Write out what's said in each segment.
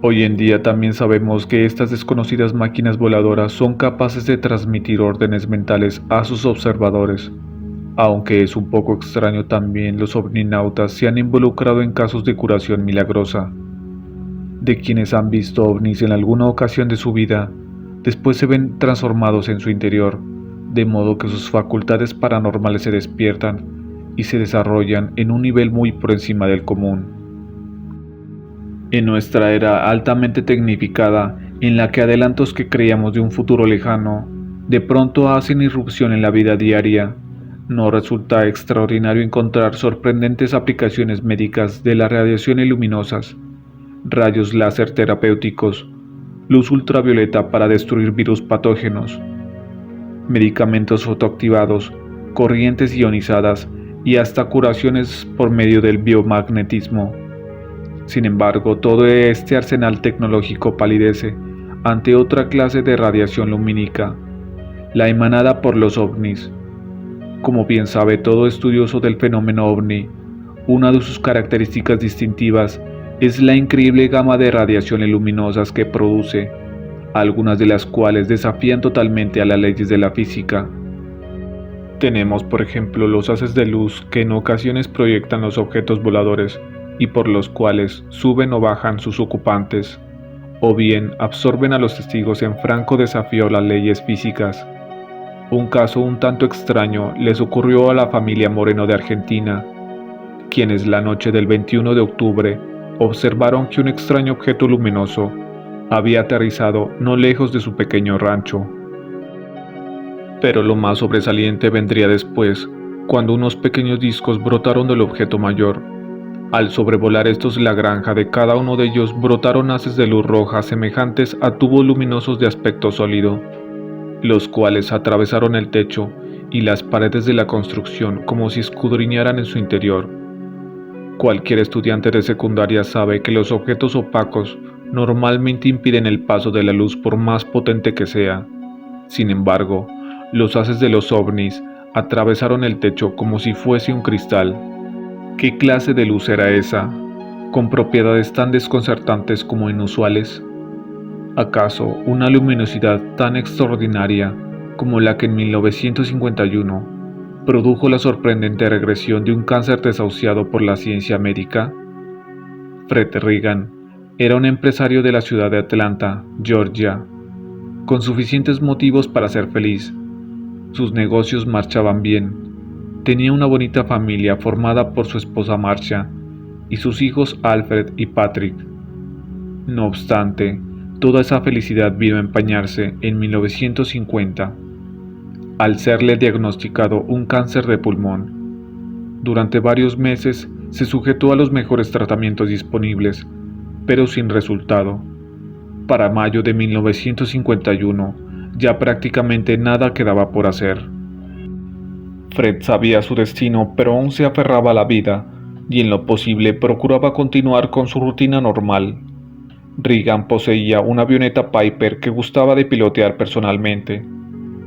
Hoy en día también sabemos que estas desconocidas máquinas voladoras son capaces de transmitir órdenes mentales a sus observadores. Aunque es un poco extraño, también los ovninautas se han involucrado en casos de curación milagrosa. De quienes han visto ovnis en alguna ocasión de su vida, después se ven transformados en su interior, de modo que sus facultades paranormales se despiertan y se desarrollan en un nivel muy por encima del común. En nuestra era altamente tecnificada, en la que adelantos que creíamos de un futuro lejano, de pronto hacen irrupción en la vida diaria, ¿no resulta extraordinario encontrar sorprendentes aplicaciones médicas de las radiaciones luminosas, rayos láser terapéuticos, luz ultravioleta para destruir virus patógenos, medicamentos fotoactivados, corrientes ionizadas y hasta curaciones por medio del biomagnetismo? Sin embargo, todo este arsenal tecnológico palidece ante otra clase de radiación lumínica, la emanada por los ovnis. Como bien sabe todo estudioso del fenómeno ovni, una de sus características distintivas es la increíble gama de radiaciones luminosas que produce, algunas de las cuales desafían totalmente a las leyes de la física. Tenemos, por ejemplo, los haces de luz que en ocasiones proyectan los objetos voladores y por los cuales suben o bajan sus ocupantes, o bien absorben a los testigos en franco desafío a las leyes físicas. Un caso un tanto extraño les ocurrió a la familia Moreno de Argentina, quienes la noche del 21 de octubre observaron que un extraño objeto luminoso había aterrizado no lejos de su pequeño rancho. Pero lo más sobresaliente vendría después, cuando unos pequeños discos brotaron del objeto mayor. Al sobrevolar estos la granja de cada uno de ellos brotaron haces de luz roja semejantes a tubos luminosos de aspecto sólido, los cuales atravesaron el techo y las paredes de la construcción como si escudriñaran en su interior. Cualquier estudiante de secundaria sabe que los objetos opacos normalmente impiden el paso de la luz por más potente que sea. Sin embargo, los haces de los ovnis atravesaron el techo como si fuese un cristal. ¿Qué clase de luz era esa, con propiedades tan desconcertantes como inusuales? ¿Acaso una luminosidad tan extraordinaria como la que en 1951 produjo la sorprendente regresión de un cáncer desahuciado por la ciencia médica? Fred Reagan era un empresario de la ciudad de Atlanta, Georgia, con suficientes motivos para ser feliz. Sus negocios marchaban bien, tenía una bonita familia formada por su esposa Marcia y sus hijos Alfred y Patrick. No obstante, toda esa felicidad vino a empañarse en 1950, al serle diagnosticado un cáncer de pulmón. Durante varios meses se sujetó a los mejores tratamientos disponibles, pero sin resultado. Para mayo de 1951, ya prácticamente nada quedaba por hacer. Fred sabía su destino, pero aún se aferraba a la vida, y en lo posible procuraba continuar con su rutina normal. Reagan poseía una avioneta Piper que gustaba de pilotear personalmente,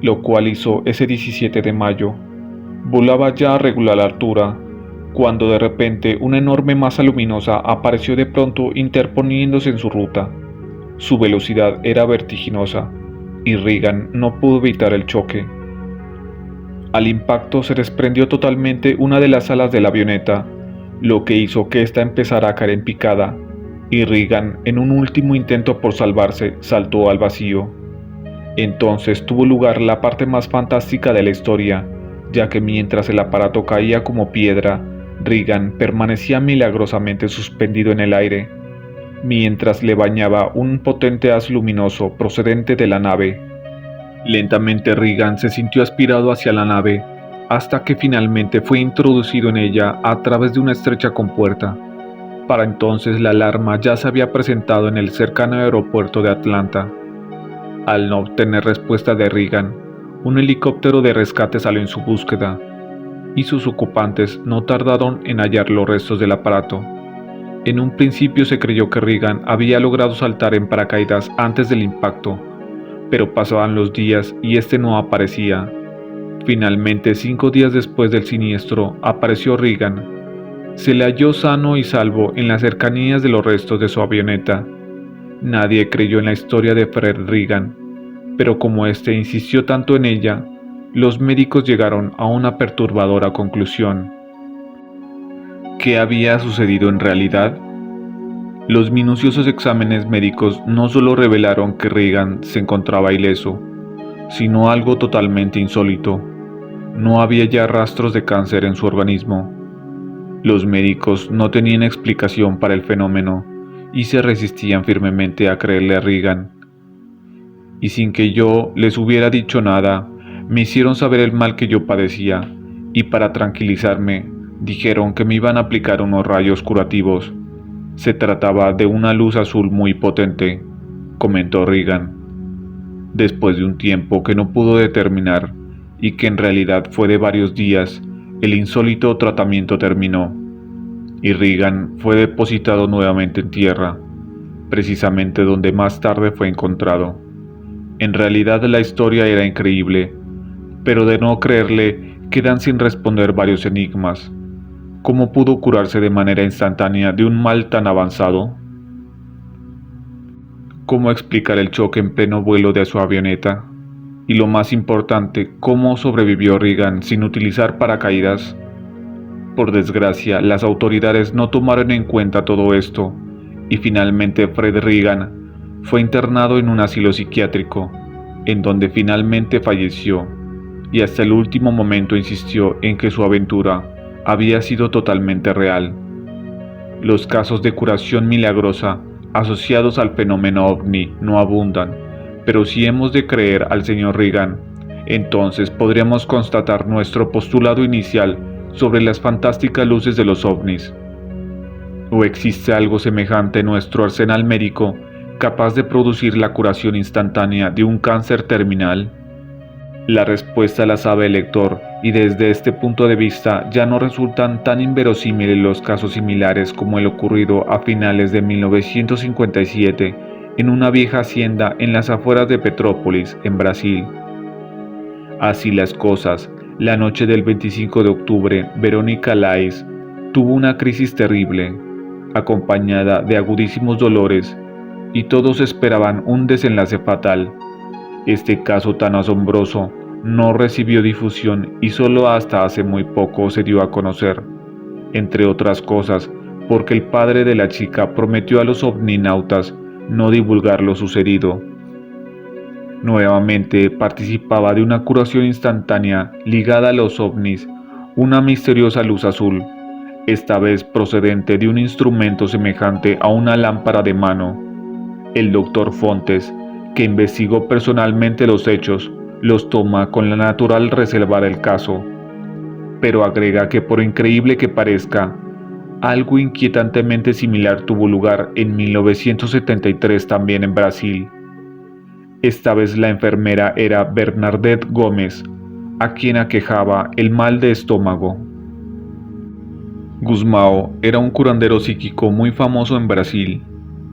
lo cual hizo ese 17 de mayo. Volaba ya a regular altura, cuando de repente una enorme masa luminosa apareció de pronto interponiéndose en su ruta. Su velocidad era vertiginosa, y Reagan no pudo evitar el choque. Al impacto se desprendió totalmente una de las alas de la avioneta, lo que hizo que ésta empezara a caer en picada, y Reagan, en un último intento por salvarse, saltó al vacío. Entonces tuvo lugar la parte más fantástica de la historia, ya que mientras el aparato caía como piedra, Reagan permanecía milagrosamente suspendido en el aire, mientras le bañaba un potente haz luminoso procedente de la nave. Lentamente Reagan se sintió aspirado hacia la nave, hasta que finalmente fue introducido en ella a través de una estrecha compuerta. Para entonces la alarma ya se había presentado en el cercano aeropuerto de Atlanta. Al no obtener respuesta de Reagan, un helicóptero de rescate salió en su búsqueda, y sus ocupantes no tardaron en hallar los restos del aparato. En un principio se creyó que Reagan había logrado saltar en paracaídas antes del impacto, pero pasaban los días y este no aparecía. Finalmente, 5 días después del siniestro, apareció Reagan. Se le halló sano y salvo en las cercanías de los restos de su avioneta. Nadie creyó en la historia de Fred Reagan, pero como éste insistió tanto en ella, los médicos llegaron a una perturbadora conclusión. ¿Qué había sucedido en realidad? Los minuciosos exámenes médicos no solo revelaron que Reagan se encontraba ileso, sino algo totalmente insólito. No había ya rastros de cáncer en su organismo. Los médicos no tenían explicación para el fenómeno y se resistían firmemente a creerle a Reagan. Y sin que yo les hubiera dicho nada, me hicieron saber el mal que yo padecía, y para tranquilizarme, dijeron que me iban a aplicar unos rayos curativos. Se trataba de una luz azul muy potente, comentó Reagan. Después de un tiempo que no pudo determinar, y que en realidad fue de varios días, el insólito tratamiento terminó, y Reagan fue depositado nuevamente en tierra, precisamente donde más tarde fue encontrado. En realidad la historia era increíble, pero de no creerle quedan sin responder varios enigmas. ¿Cómo pudo curarse de manera instantánea de un mal tan avanzado? ¿Cómo explicar el choque en pleno vuelo de su avioneta? Y lo más importante, ¿cómo sobrevivió Reagan sin utilizar paracaídas? Por desgracia, las autoridades no tomaron en cuenta todo esto, y finalmente Fred Reagan fue internado en un asilo psiquiátrico, en donde finalmente falleció, y hasta el último momento insistió en que su aventura había sido totalmente real. Los casos de curación milagrosa asociados al fenómeno ovni no abundan, pero si hemos de creer al señor Reagan, entonces podríamos constatar nuestro postulado inicial sobre las fantásticas luces de los ovnis. ¿O existe algo semejante en nuestro arsenal médico capaz de producir la curación instantánea de un cáncer terminal? La respuesta la sabe el lector, y desde este punto de vista ya no resultan tan inverosímiles los casos similares como el ocurrido a finales de 1957 en una vieja hacienda en las afueras de Petrópolis, en Brasil. Así las cosas, la noche del 25 de octubre, Verónica Lais tuvo una crisis terrible, acompañada de agudísimos dolores, y todos esperaban un desenlace fatal. Este caso tan asombroso no recibió difusión y solo hasta hace muy poco se dio a conocer, entre otras cosas, porque el padre de la chica prometió a los ovninautas no divulgar lo sucedido. Nuevamente participaba de una curación instantánea ligada a los ovnis, una misteriosa luz azul, esta vez procedente de un instrumento semejante a una lámpara de mano. El doctor Fontes, que investigó personalmente los hechos, los toma con la natural reserva del caso, pero agrega que por increíble que parezca, algo inquietantemente similar tuvo lugar en 1973 también en Brasil. Esta vez la enfermera era Bernadette Gómez, a quien aquejaba el mal de estómago. Gusmão era un curandero psíquico muy famoso en Brasil,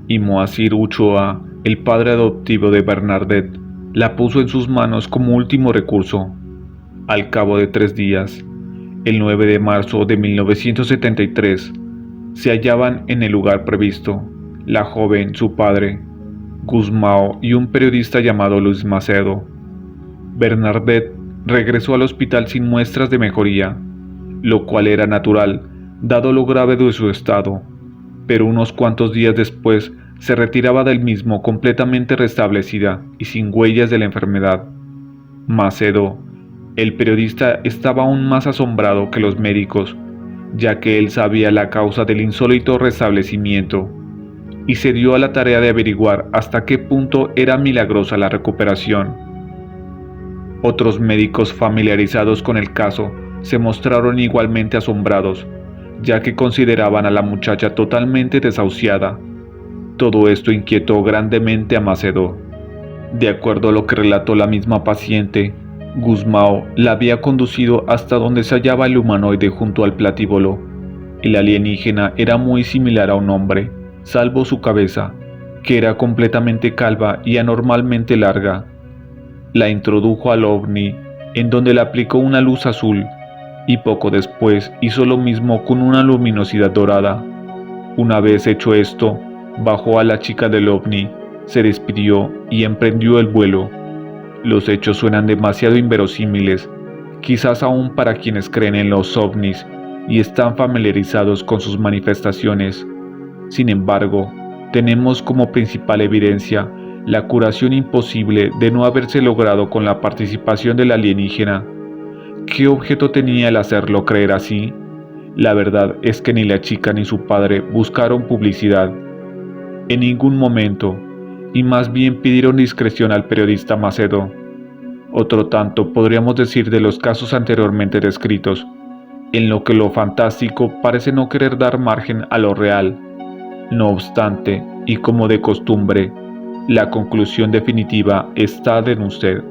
y Moacir Uchoa, el padre adoptivo de Bernadette, la puso en sus manos como último recurso. Al cabo de 3 días, el 9 de marzo de 1973, se hallaban en el lugar previsto, la joven, su padre, Gusmão y un periodista llamado Luis Macedo. Bernadette regresó al hospital sin muestras de mejoría, lo cual era natural, dado lo grave de su estado, pero unos cuantos días después se retiraba del mismo completamente restablecida y sin huellas de la enfermedad. Macedo, el periodista, estaba aún más asombrado que los médicos, ya que él sabía la causa del insólito restablecimiento, y se dio a la tarea de averiguar hasta qué punto era milagrosa la recuperación. Otros médicos familiarizados con el caso se mostraron igualmente asombrados, ya que consideraban a la muchacha totalmente desahuciada. Todo esto inquietó grandemente a Macedo. De acuerdo a lo que relató la misma paciente, Gusmão la había conducido hasta donde se hallaba el humanoide junto al platíbulo. El alienígena era muy similar a un hombre, salvo su cabeza, que era completamente calva y anormalmente larga. La introdujo al ovni, en donde le aplicó una luz azul, y poco después hizo lo mismo con una luminosidad dorada. Una vez hecho esto, bajó a la chica del ovni, se despidió y emprendió el vuelo. Los hechos suenan demasiado inverosímiles, quizás aún para quienes creen en los ovnis y están familiarizados con sus manifestaciones. Sin embargo, tenemos como principal evidencia la curación imposible de no haberse logrado con la participación del alienígena. ¿Qué objeto tenía el hacerlo creer así? La verdad es que ni la chica ni su padre buscaron publicidad en ningún momento, y más bien pidieron discreción al periodista Macedo. Otro tanto podríamos decir de los casos anteriormente descritos, en lo que lo fantástico parece no querer dar margen a lo real. No obstante, y como de costumbre, la conclusión definitiva está en usted.